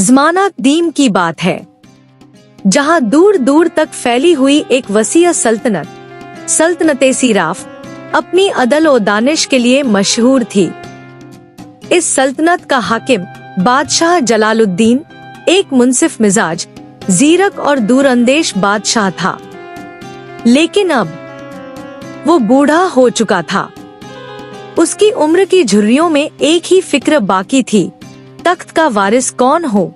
ज़माना कदीम की बात है, जहां दूर दूर तक फैली हुई एक वसीय सल्तनत सिराफ अपनी अदल और दानिश के लिए मशहूर थी। इस सल्तनत का हाकिम बादशाह जलालुद्दीन एक मुंसिफ मिजाज, जीरक और दूरअंदेश बादशाह था। लेकिन अब वो बूढ़ा हो चुका था। उसकी उम्र की झुर्रियों में एक ही फिक्र बाकी थी, तख्त का वारिस कौन हो।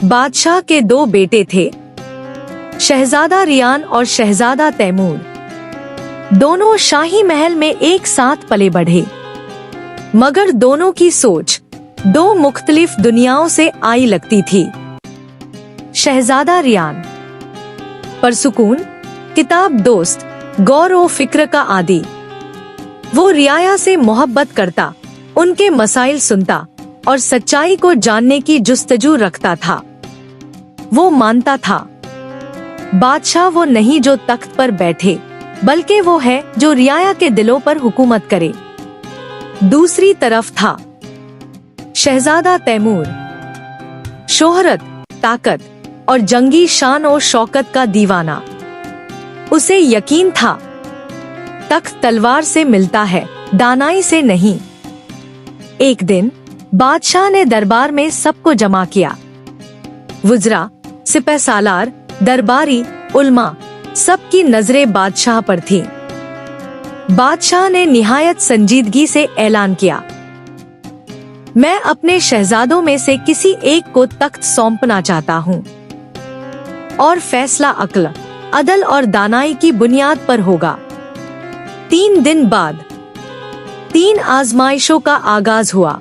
बादशाह के दो बेटे थे, शहजादा रियान और शहजादा तैमूर। दोनों शाही महल में एक साथ पले बढ़े, मगर दोनों की सोच दो मुख्तलिफ दुनियाओं से आई लगती थी। शहजादा रियान परसुकून, किताब दोस्त, गौर व फिक्र का आदी। वो रियाया से मोहब्बत करता, उनके मसाइल सुनता और सच्चाई को जानने की जुस्तजू रखता था। वो मानता था बादशाह वो नहीं जो तख्त पर बैठे, बल्कि वो है जो रियाया के दिलों पर हुकूमत करे। दूसरी तरफ था शहजादा तैमूर, शोहरत, ताकत और जंगी शान और शौकत का दीवाना। उसे यकीन था तख्त तलवार से मिलता है, दानाई से नहीं। एक दिन बादशाह ने दरबार में सबको जमा किया। वुज़रा, सिपहसालार, दरबारी, उल्मा, सबकी नजरें बादशाह पर थीं। बादशाह ने निहायत संजीदगी से ऐलान किया, मैं अपने शहजादों में से किसी एक को तख्त सौंपना चाहता हूँ, और फैसला अक्ल, अदल और दानाई की बुनियाद पर होगा। 3 दिन बाद 3 आजमाइशों का आगाज हुआ।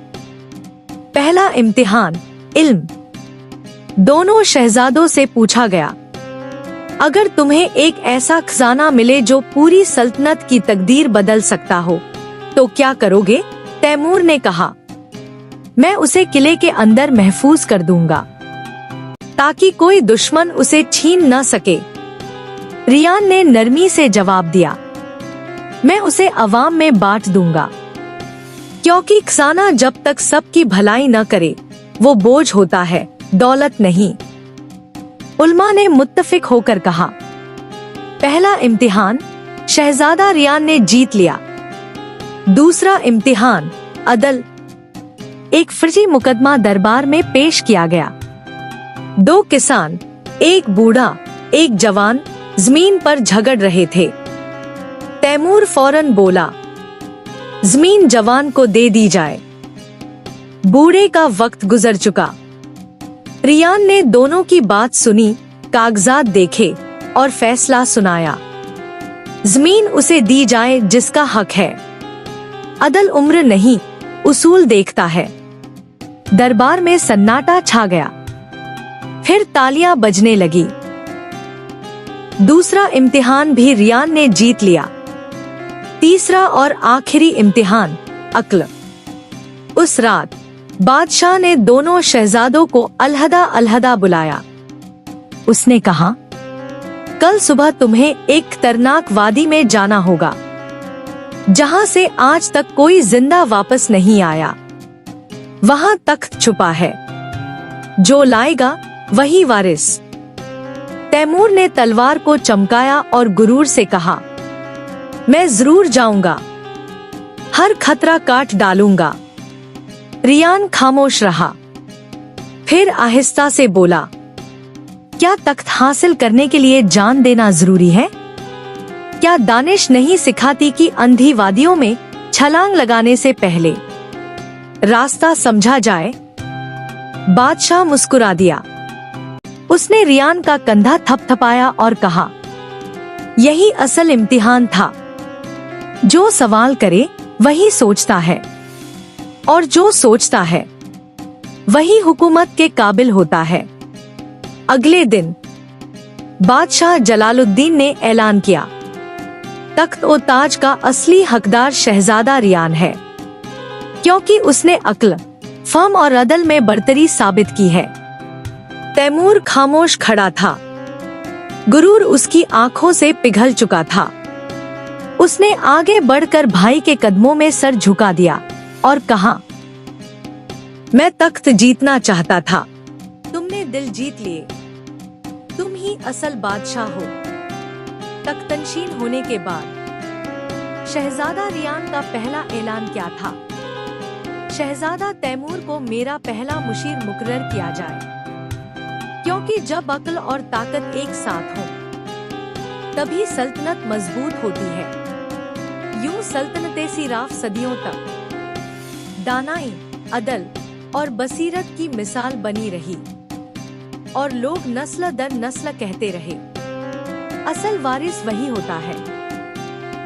पहला इम्तिहान इल्म। दोनों शहजादों से पूछा गया, अगर तुम्हें एक ऐसा खजाना मिले जो पूरी सल्तनत की तकदीर बदल सकता हो, तो क्या करोगे? तैमूर ने कहा, मैं उसे किले के अंदर महफूज कर दूंगा, ताकि कोई दुश्मन उसे छीन न सके। रियान ने नरमी से जवाब दिया, मैं उसे अवाम में बांट दूंगा, क्योंकि खजाना जब तक सबकी भलाई न करे वो बोझ होता है, दौलत नहीं। उल्मा ने मुत्तफिक होकर कहा, पहला इम्तिहान शहजादा रियान ने जीत लिया। दूसरा इम्तिहान अदल। एक फर्जी मुकदमा दरबार में पेश किया गया। 2 किसान, एक बूढ़ा एक जवान, जमीन पर झगड़ रहे थे। तैमूर फौरन बोला, जमीन जवान को दे दी जाए, बूढ़े का वक्त गुजर चुका। रियान ने दोनों की बात सुनी, कागजात देखे और फैसला सुनाया, जमीन उसे दी जाए जिसका हक है। अदल उम्र नहीं, उसूल देखता है। दरबार में सन्नाटा छा गया। फिर तालियां बजने लगी। दूसरा इम्तिहान भी रियान ने जीत लिया। तीसरा और आखिरी इम्तिहान अक्ल। उस रात बादशाह ने दोनों शहजादों को अलहदा अलहदा बुलाया। उसने कहा, कल सुबह तुम्हें एक खतरनाक वादी में जाना होगा, जहां से आज तक कोई जिंदा वापस नहीं आया। वहां तख्त छुपा है, जो लाएगा वही वारिस। तैमूर ने तलवार को चमकाया और गुरूर से कहा, मैं जरूर जाऊंगा, हर खतरा काट डालूंगा। रियान खामोश रहा। फिर आहिस्ता से बोला, क्या तख्त हासिल करने के लिए जान देना जरूरी है? क्या दानिश नहीं सिखाती कि अंधी वादियों में छलांग लगाने से पहले रास्ता समझा जाए? बादशाह मुस्कुरा दिया। उसने रियान का कंधा थपथपाया और कहा, यही असल इम्तिहान था। जो सवाल करे वही सोचता है, और जो सोचता है वही हुकूमत के काबिल होता है। अगले दिन बादशाह जलालुद्दीन ने ऐलान किया, तख्त और ताज का असली हकदार शहजादा रियान है, क्योंकि उसने अक्ल, फहम और अदल में बरतरी साबित की है। तैमूर खामोश खड़ा था। गुरूर उसकी आंखों से पिघल चुका था। उसने आगे बढ़कर भाई के कदमों में सर झुका दिया और कहा, मैं तख्त जीतना चाहता था, दिल जीत लिए। तुम ही असल बादशाह हो। तख्तनशीन होने के बाद शहजादा रियान का पहला ऐलान क्या था? शहजादा तैमूर को मेरा पहला मुशीर मुकर्रर किया जाए, क्योंकि जब अक्ल और ताकत एक साथ हो तभी सल्तनत मजबूत होती है। यूं सल्तनते सिराफ सदियों तक दानाई, अदल और बसीरत की मिसाल बनी रही और लोग नस्ल दर नस्ल कहते रहे, असल वारिस वही होता है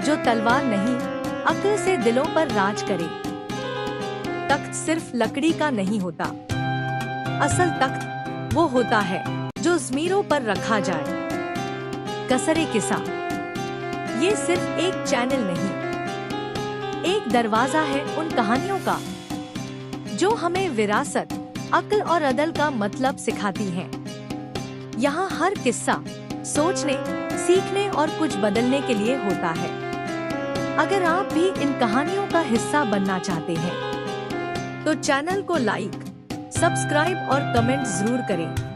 जो तलवार नहीं, अक्ल से दिलों पर राज करे। तख्त सिर्फ लकड़ी का नहीं होता, असल तख्त वो होता है जो ज़मीरों पर रखा जाए। कसरे किसा ये सिर्फ एक चैनल नहीं, एक दरवाजा है उन कहानियों का जो हमें विरासत, अक्ल और अदल का मतलब सिखाती हैं। यहाँ हर किस्सा सोचने, सीखने और कुछ बदलने के लिए होता है। अगर आप भी इन कहानियों का हिस्सा बनना चाहते हैं तो चैनल को लाइक, सब्सक्राइब और कमेंट जरूर करें।